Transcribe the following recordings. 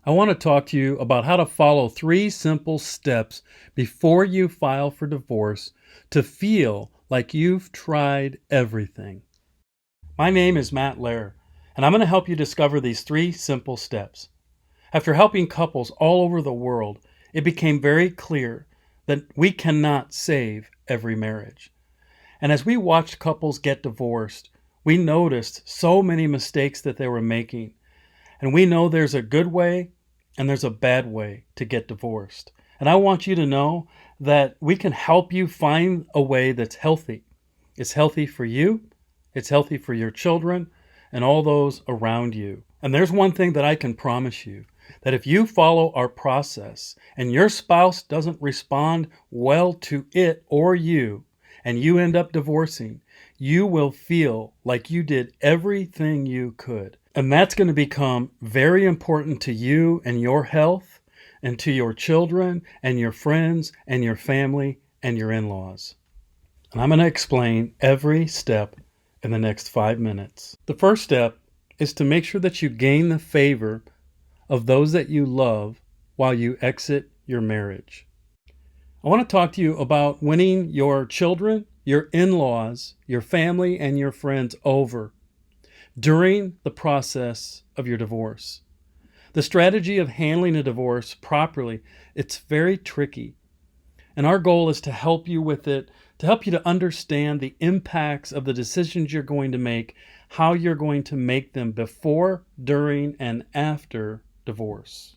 I want to talk to you about how to follow 3 simple steps before you file for divorce to feel like you've tried everything. My name is Matt Lair, and I'm going to help you discover these 3 simple steps. After helping couples all over the world, it became very clear that we cannot save every marriage. And as we watched couples get divorced, we noticed so many mistakes that they were making. And we know there's a good way and there's a bad way to get divorced. And I want you to know that we can help you find a way that's healthy. It's healthy for you, it's healthy for your children, and all those around you. And there's one thing that I can promise you, that if you follow our process and your spouse doesn't respond well to it or you, and you end up divorcing, you will feel like you did everything you could. And that's going to become very important to you and your health, and to your children and your friends and your family and your in-laws. And I'm going to explain every step in the next 5 minutes. The first step is to make sure that you gain the favor of those that you love while you exit your marriage. I want to talk to you about winning your children, your in-laws, your family, and your friends over during the process of your divorce. The strategy of handling a divorce properly, it's very tricky. And our goal is to help you with it, to help you to understand the impacts of the decisions you're going to make, how you're going to make them before, during, and after divorce.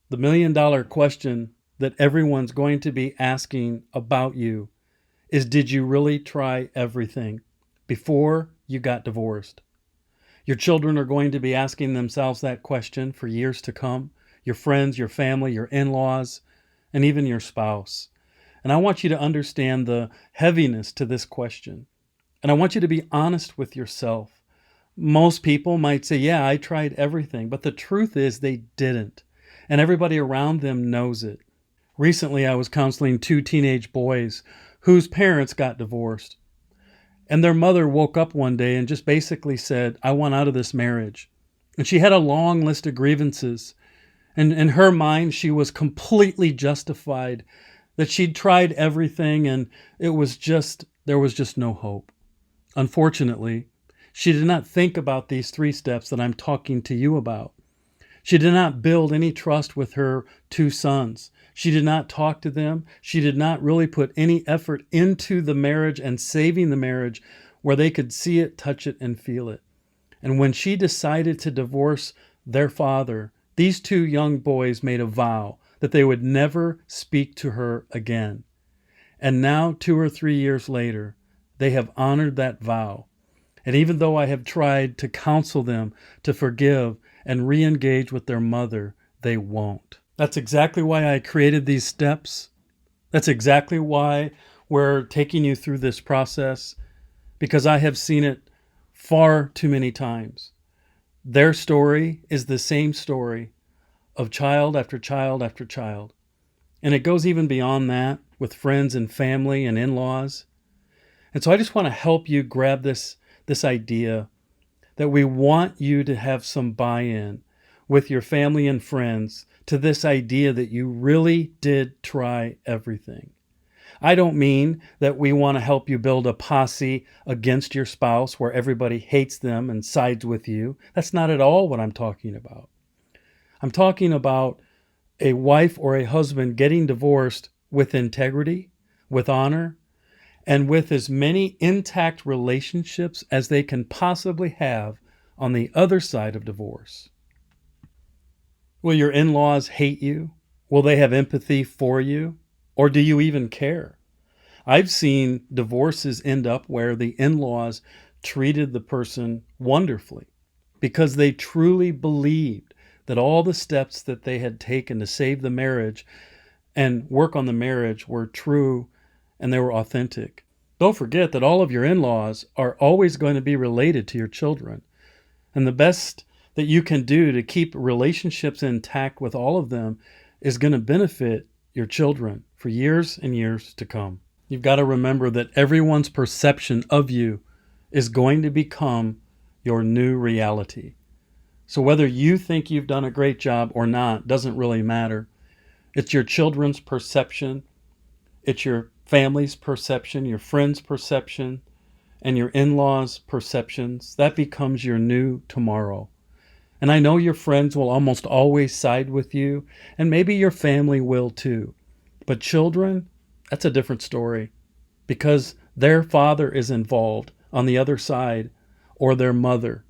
The $1,000,000 question that everyone's going to be asking about you is, did you really try everything before you got divorced? Your children are going to be asking themselves that question for years to come. Your friends, your family, your in-laws, and even your spouse. And I want you to understand the heaviness to this question. And I want you to be honest with yourself. Most people might say, yeah, I tried everything. But the truth is they didn't. And everybody around them knows it. Recently, I was counseling 2 teenage boys whose parents got divorced. And their mother woke up one day and just basically said, I want out of this marriage. And she had a long list of grievances. And in her mind, she was completely justified that she'd tried everything and there was just no hope. Unfortunately, she did not think about these 3 steps that I'm talking to you about. She did not build any trust with her 2 sons. She did not talk to them. She did not really put any effort into the marriage and saving the marriage where they could see it, touch it, and feel it. And when she decided to divorce their father, these 2 young boys made a vow that they would never speak to her again. And now, 2 or 3 years later, they have honored that vow. And even though I have tried to counsel them to forgive and re-engage with their mother, they won't. That's exactly why I created these steps. That's exactly why we're taking you through this process, because I have seen it far too many times. Their story is the same story of child after child after child. And it goes even beyond that with friends and family and in-laws. And so I just want to help you grab this idea that we want you to have some buy-in with your family and friends to this idea that you really did try everything. I don't mean that we want to help you build a posse against your spouse where everybody hates them and sides with you. That's not at all what I'm talking about. I'm talking about a wife or a husband getting divorced with integrity, with honor, and with as many intact relationships as they can possibly have on the other side of divorce. Will your in-laws hate you? Will they have empathy for you? Or do you even care? I've seen divorces end up where the in-laws treated the person wonderfully because they truly believed that all the steps that they had taken to save the marriage and work on the marriage were true and they were authentic. Don't forget that all of your in-laws are always going to be related to your children. And the best that you can do to keep relationships intact with all of them is going to benefit your children for years and years to come. You've got to remember that everyone's perception of you is going to become your new reality. So whether you think you've done a great job or not doesn't really matter. It's your children's perception, it's your family's perception, your friends' perception, and your in-laws' perceptions. That becomes your new tomorrow. And I know your friends will almost always side with you, and maybe your family will too. But children, that's a different story because their father is involved on the other side or their mother.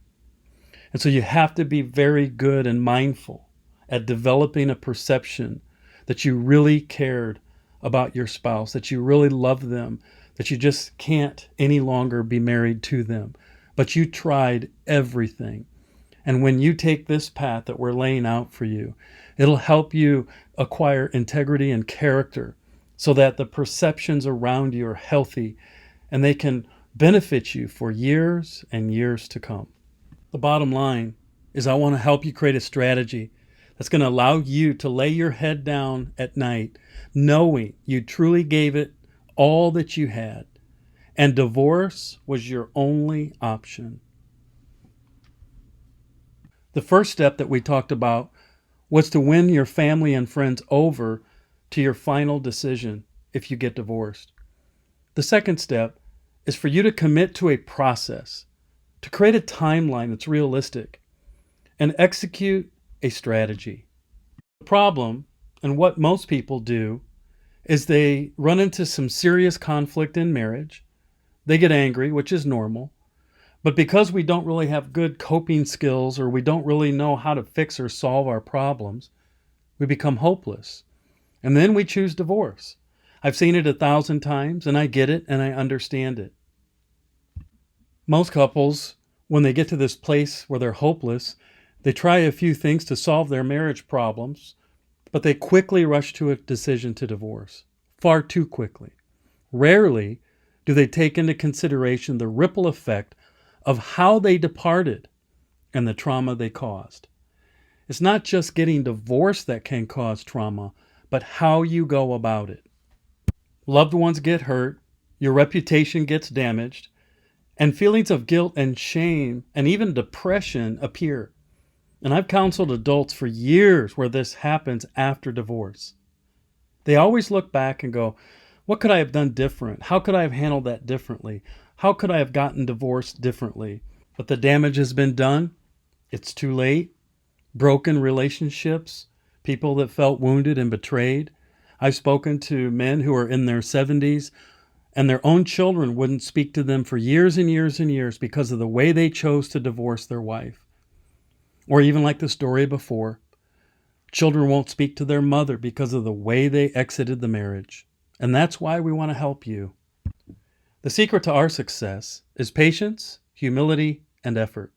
And so you have to be very good and mindful at developing a perception that you really cared about your spouse, that you really love them, that you just can't any longer be married to them. But you tried everything. And when you take this path that we're laying out for you, it'll help you acquire integrity and character so that the perceptions around you are healthy and they can benefit you for years and years to come. The bottom line is I want to help you create a strategy that's going to allow you to lay your head down at night knowing you truly gave it all that you had and divorce was your only option. The first step that we talked about was to win your family and friends over to your final decision if you get divorced. The second step is for you to commit to a process, to create a timeline that's realistic, and execute a strategy. The problem, and what most people do, is they run into some serious conflict in marriage. They get angry, which is normal. But because we don't really have good coping skills or we don't really know how to fix or solve our problems, we become hopeless. And then we choose divorce. I've seen it 1,000 times and I get it and I understand it. Most couples, when they get to this place where they're hopeless, they try a few things to solve their marriage problems, but they quickly rush to a decision to divorce. Far too quickly. Rarely do they take into consideration the ripple effect of how they departed and the trauma they caused. It's not just getting divorced that can cause trauma, but how you go about it. Loved ones get hurt, your reputation gets damaged, and feelings of guilt and shame and even depression appear. And I've counseled adults for years where this happens after divorce. They always look back and go, what could I have done different? How could I have handled that differently? How could I have gotten divorced differently? But the damage has been done. It's too late. Broken relationships, people that felt wounded and betrayed. I've spoken to men who are in their 70s and their own children wouldn't speak to them for years and years and years because of the way they chose to divorce their wife. Or even like the story before, children won't speak to their mother because of the way they exited the marriage. And that's why we want to help you. The secret to our success is patience, humility, and effort.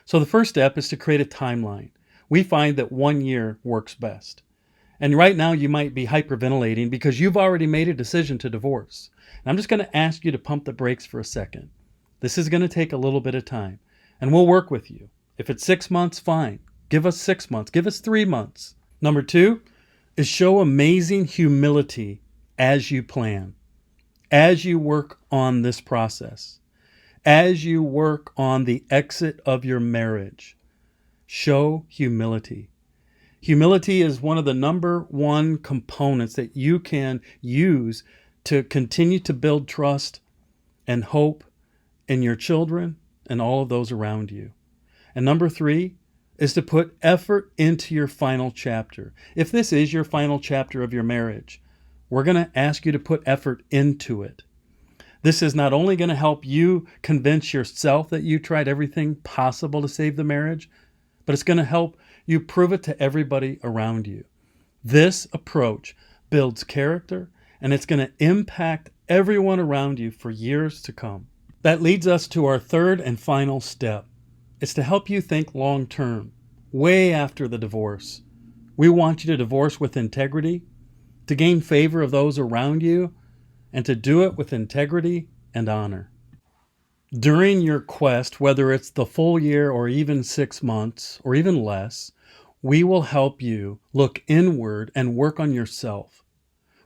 So the first step is to create a timeline. We find that 1 year works best. And right now you might be hyperventilating because you've already made a decision to divorce. And I'm just going to ask you to pump the brakes for a second. This is going to take a little bit of time, and we'll work with you. If it's 6 months, fine. Give us 6 months. Give us 3 months. Number 2 is show amazing humility as you plan. As you work on this process, as you work on the exit of your marriage, show humility. Humility is one of the number one components that you can use to continue to build trust and hope in your children and all of those around you. And number 3 is to put effort into your final chapter. If this is your final chapter of your marriage, we're going to ask you to put effort into it. This is not only going to help you convince yourself that you tried everything possible to save the marriage, but it's going to help you prove it to everybody around you. This approach builds character, and it's going to impact everyone around you for years to come. That leads us to our third and final step. It's to help you think long term, way after the divorce. We want you to divorce with integrity, to gain favor of those around you, and to do it with integrity and honor. During your quest, whether it's the full year or even 6 months or even less, we will help you look inward and work on yourself.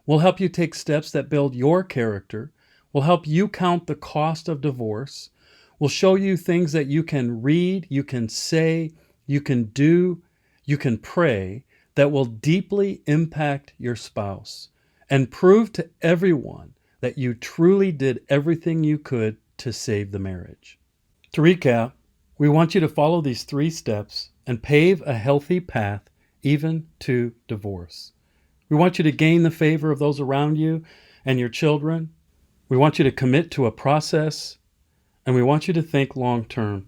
We'll help you take steps that build your character. We'll help you count the cost of divorce. We'll show you things that you can read, you can say, you can do, you can pray that will deeply impact your spouse and prove to everyone that you truly did everything you could to save the marriage. To recap, we want you to follow these 3 steps and pave a healthy path even to divorce. We want you to gain the favor of those around you and your children. We want you to commit to a process, and we want you to think long term.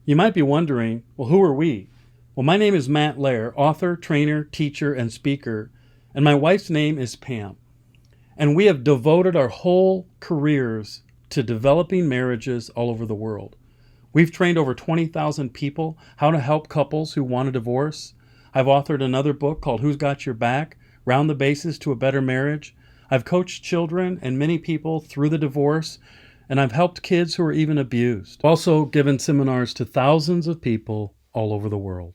You might be wondering, well, who are we? Well, my name is Matt Lair, author, trainer, teacher, and speaker, and my wife's name is Pam. And we have devoted our whole careers to developing marriages all over the world. We've trained over 20,000 people how to help couples who want a divorce. I've authored another book called Who's Got Your Back? Round the Bases to a Better Marriage. I've coached children and many people through the divorce, and I've helped kids who are even abused. Also given seminars to thousands of people all over the world.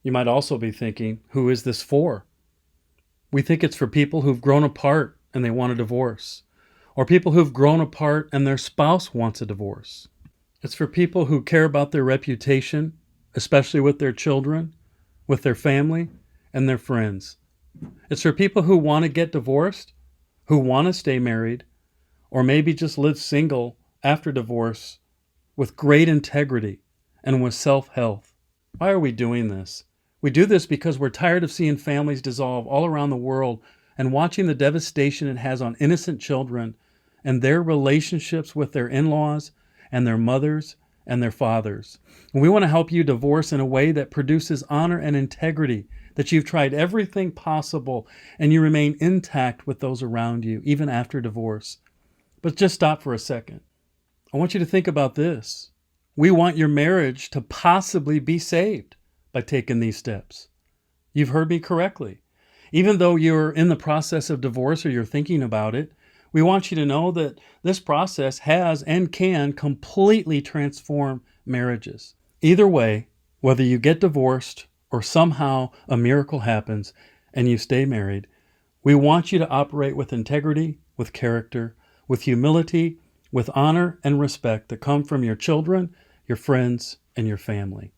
You might also be thinking, who is this for? We think it's for people who've grown apart and they want a divorce, or people who've grown apart and their spouse wants a divorce. It's for people who care about their reputation, especially with their children, with their family, and their friends. It's for people who want to get divorced, who want to stay married, or maybe just live single after divorce with great integrity and with self-health. Why are we doing this? We do this because we're tired of seeing families dissolve all around the world and watching the devastation it has on innocent children and their relationships with their in-laws and their mothers and their fathers. And we want to help you divorce in a way that produces honor and integrity, that you've tried everything possible and you remain intact with those around you, even after divorce. But just stop for a second. I want you to think about this. We want your marriage to possibly be saved by taking these steps. You've heard me correctly. Even though you're in the process of divorce or you're thinking about it, we want you to know that this process has and can completely transform marriages. Either way, whether you get divorced or somehow a miracle happens and you stay married, we want you to operate with integrity, with character, with humility, with honor and respect that come from your children, your friends, and your family.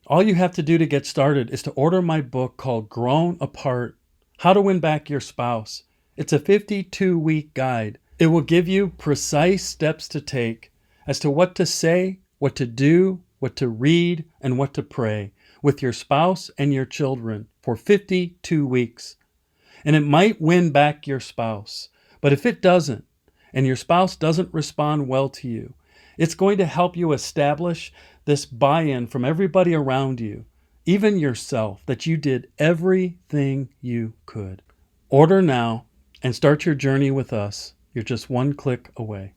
All you have to do to get started is to order my book called Grown Apart: How to Win Back Your Spouse. It's a 52-week guide. It will give you precise steps to take as to what to say, what to do, what to read, and what to pray with your spouse and your children for 52 weeks. And it might win back your spouse, but if it doesn't, and your spouse doesn't respond well to you, it's going to help you establish this buy-in from everybody around you, even yourself, that you did everything you could. Order now and start your journey with us. You're just one click away.